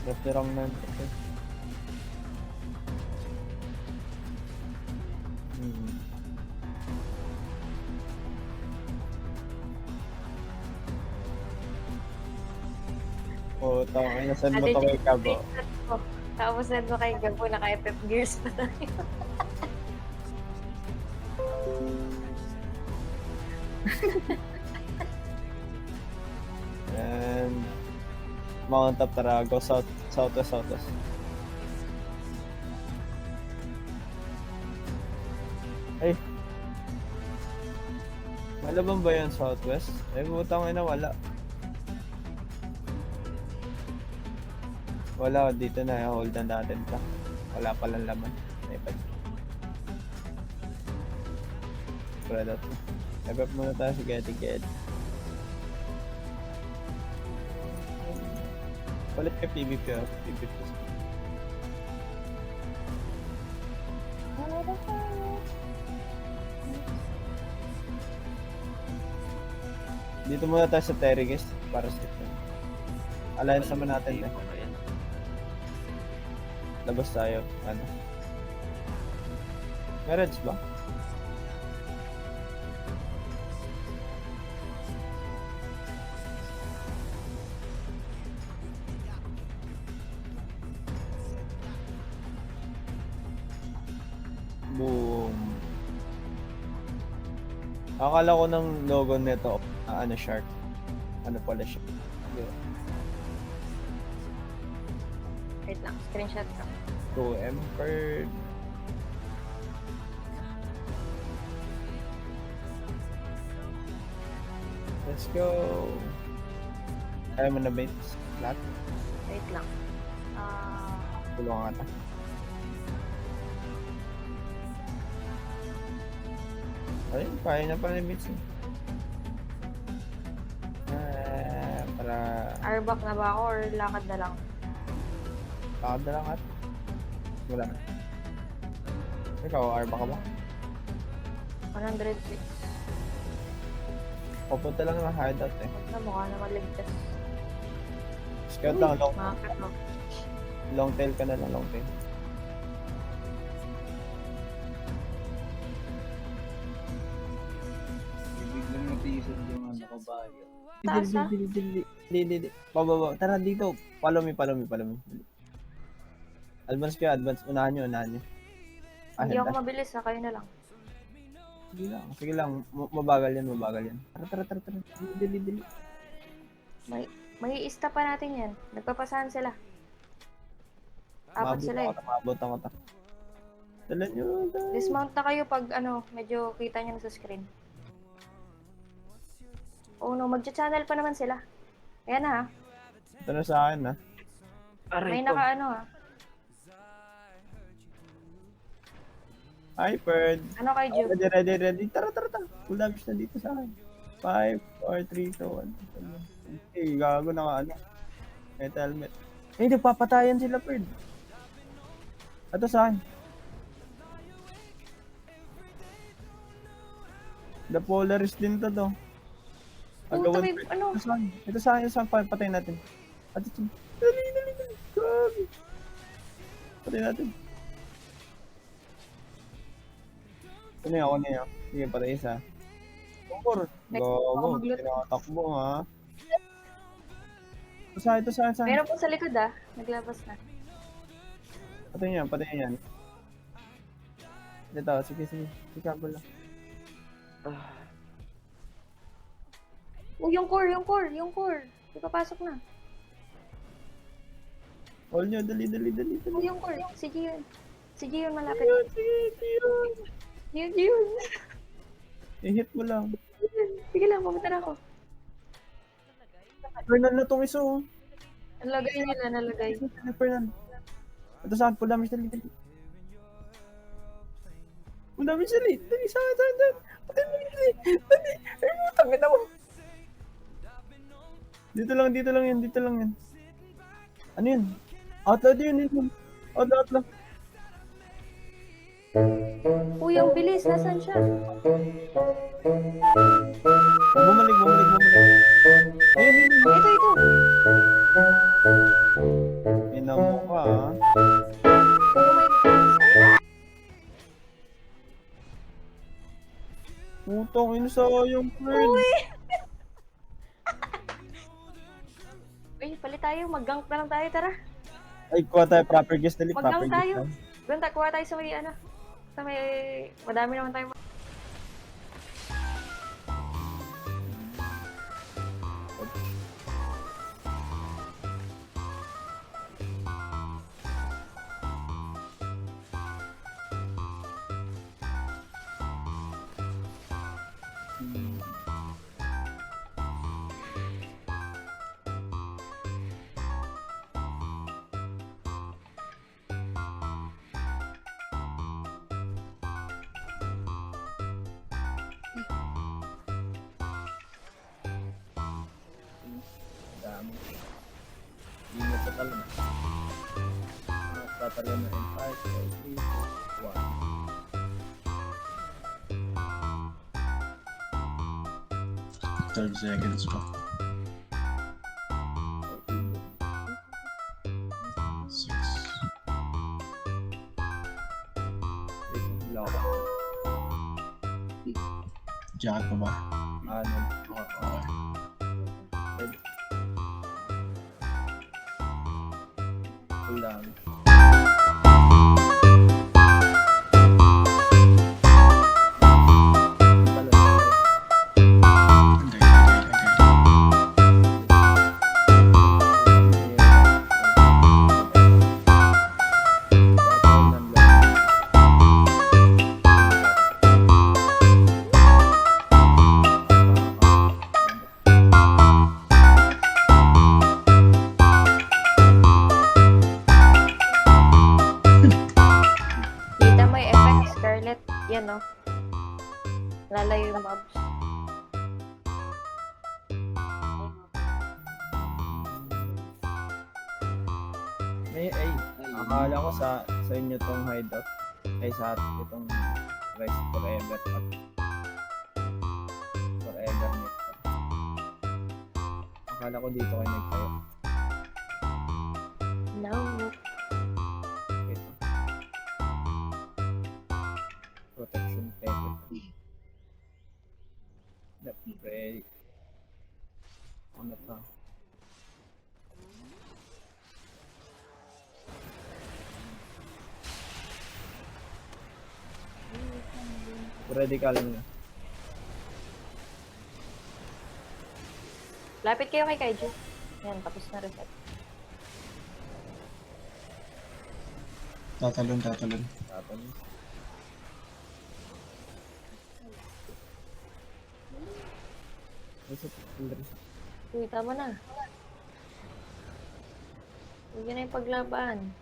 Restaurant na. O, tawag na saan mo to kay Cabo? Tapos send mo kay Gabo, naka-FF Gears pa tayo. And Mount of Tarago, southwest. Ay. Malabang ba yan southwest? Ay, butang ina, wala. Wala, dito na, hold na natin pa. Wala palang laman. Ay, pag. Spread out. Nagap muna tayo sa get. Palit ka PvP ah. PvP. Dito muna tayo sa Terigis para sa ito. Alliance naman natin eh. Labas tayo. Ano? Marriage ba? Boom. Akala ko ng logo nito, ano shark. Ano pala siya? Okay. Wait lang, screenshot ko. 2M per... Let's go! Kaya mo na ba yung lahat? Wait lang. Tulungan ka. Ayun, kaya na pala yung bits eh. Para... Arbak na ba ako or lakad na lang? Lakad na lang at... Wala na. Ikaw, arba ka ba? 106. Papunta lang ng hideout eh. Huwag na, mukha na maligtas. Scout lang, Makakit mo. long tail ka na lang, long tail. Biglang natisod yung ano ko ba? Taas ha? Hindi. Pababa. Tara dito. Follow me. Advance kayo, advance. Unahan nyo. Hindi ako mabilis ha, kayo na lang. Sige lang. Mabagal yan. Tara. Dili. May ista pa natin yan. Nagpapasahan sila. Apat sila eh. Mabot ako. Dala nyo. Dismount na kayo pag medyo kita nyo na sa screen. Oh no, magcha-channel pa naman sila. Ayan na ha. Ito na sa akin ha. May naka ha. Hi, Bird. Ano kay Juke? Ready. Tara. Full damage na dito sa akin. 5, 4, 3, 2, 1. Okay, gago na ano. Metal helmet. Eh, nagpapatayan sila, Bird. Ito saan? The Polaris din to. Puta, may Ito saan? Patayin natin. At ito. Dali. Gago. Patayin natin. Ito na yun. Sige, patay isa. Gago. Tinatakbo ha. Ito saan? Meron po sa likod ha. Naglabas na. Patayin yan. Ito, sige. Sikabo lang. Oh, yung core. Ipapasok na. All nyo, dali. Oh, yung core. Sige yun, malapit. Sige. Yun. I-hit mo lang. Sige lang, pumunta na ako. Fernan na tong iso. Nalagay. Fernan. Ito saan? Full damage, dali. Full damage, dali. Dali, saan. Dali. Ay, tangin ako. Dito lang yan. Ano yun? Outlaw yun. Outlaw. Uy, ang bilis. Nasaan siya? Bumalik. Ayun. Ito. Ayun Namo ka, ha? Oh my God. Putong ina sayang, friend. Uy! Uy, palit tayo. Mag-gank na lang tayo, tara. Ay, kuha tayo proper guest delete. Proper Mag-gank guest tayo. lang. Doon, kuha tayo sa may, ano, sa may, madami naman tayo. Dami. Ingat sa talon. Tatalo na in 5, 4, 3, 30 seconds pa. 6. 2, 1. Lock. Jacket pa ba? Ano? Okay. Ready. Full damage. Kita mo yung effect, Scarlet. Yan, no? Lalayo yung mobs. Ay, akala ko sa inyo tong hideout. Ay, sa itong Rise Forever at Forever net. Akala ko dito kayo nagtayo. No. Ito. Protection packet. Ready. Ano pa? Ready ka lang na. Lapit kayo kay Kaiju. Yan, tapos na reset. Tatalon. Tapon. Reset. Reset. Uy, tama na. Huwag na yung paglaban.